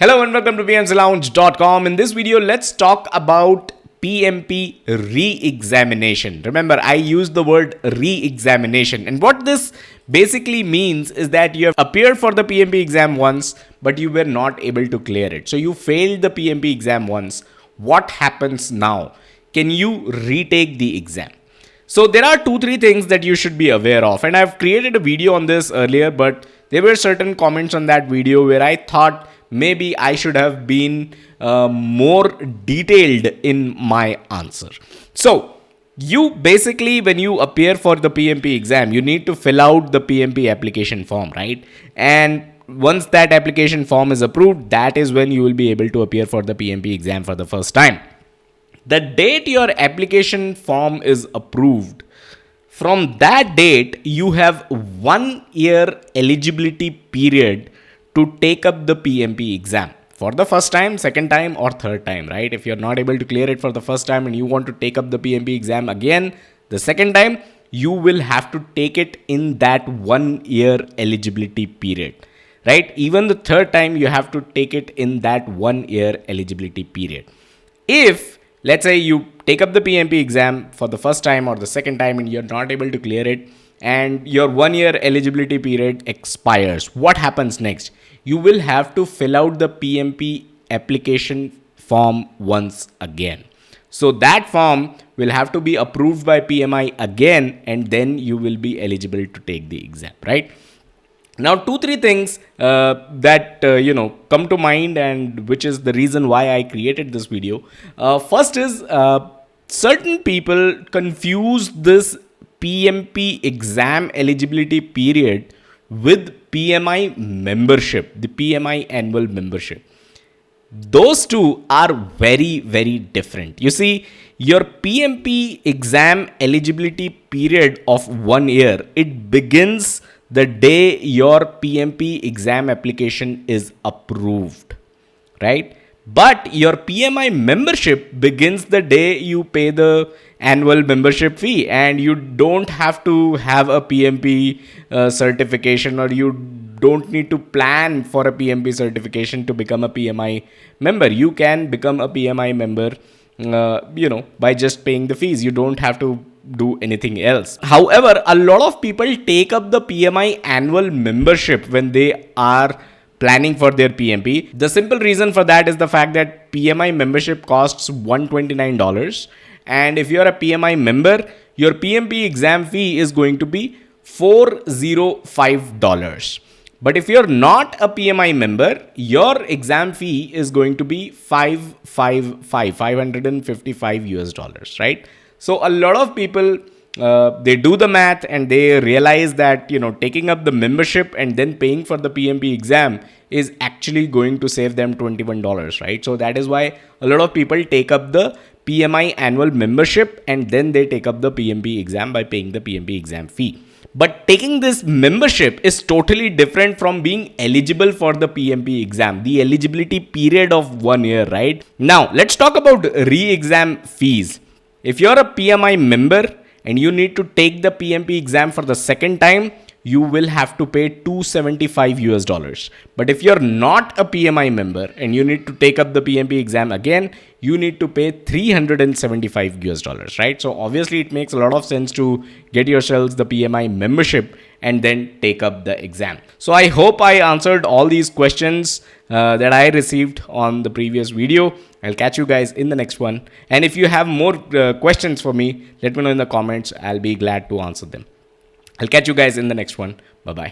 Hello and welcome to PMCLounge.com. In this video, let's talk about PMP re-examination. Remember, I used the word re-examination, and what this basically means is that you have appeared for the PMP exam once, but you were not able to clear it. So you failed the PMP exam once. What happens now? Can you retake the exam? So there are 2-3 things that you should be aware of, and I've created a video on this earlier, but there were certain comments on that video where I thought maybe I should have been more detailed in my answer. So you basically, when you appear for the PMP exam, you need to fill out the PMP application form, right? And once that application form is approved, that is when you will be able to appear for the PMP exam for the first time. The date your application form is approved, from that date, you have 1 year eligibility period to take up the PMP exam for the first time, second time, or third time, right? If you're not able to clear it for the first time and you want to take up the PMP exam again, the second time, you will have to take it in that 1 year eligibility period, right? Even the third time, you have to take it in that 1 year eligibility period. If, let's say, you take up the PMP exam for the first time or the second time and you're not able to clear it, and your 1 year eligibility period expires, what happens next? You will have to fill out the PMP application form once again. So that form will have to be approved by PMI again, and then you will be eligible to take the exam, right? Now, 2-3 things that come to mind, and which is the reason why I created this video. First is certain people confuse this PMP exam eligibility period with PMI membership, the PMI annual membership. Those two are very, very different. You see, your PMP exam eligibility period of 1 year, it begins the day your PMP exam application is approved, right? But your PMI membership begins the day you pay the annual membership fee, and you don't have to have a PMP certification, or you don't need to plan for a PMP certification to become a PMI member. You can become a PMI member, by just paying the fees. You don't have to do anything else. However, a lot of people take up the PMI annual membership when they are planning for their PMP. The simple reason for that is the fact that PMI membership costs $129. And if you're a PMI member, your PMP exam fee is going to be $405. But if you're not a PMI member, your exam fee is going to be $555, right? So a lot of people, they do the math and they realize that, taking up the membership and then paying for the PMP exam is actually going to save them $21, right? So that is why a lot of people take up the PMI annual membership and then they take up the PMP exam by paying the PMP exam fee. But taking this membership is totally different from being eligible for the PMP exam, the eligibility period of 1 year, right? Now, let's talk about re-exam fees. If you're a PMI member and you need to take the PMP exam for the second time, you will have to pay $275. But if you're not a PMI member and you need to take up the PMP exam again, you need to pay $375, right? So obviously it makes a lot of sense to get yourselves the PMI membership and then take up the exam. So I hope I answered all these questions that I received on the previous video. I'll catch you guys in the next one. And if you have more questions for me, let me know in the comments. I'll be glad to answer them. I'll catch you guys in the next one. Bye-bye.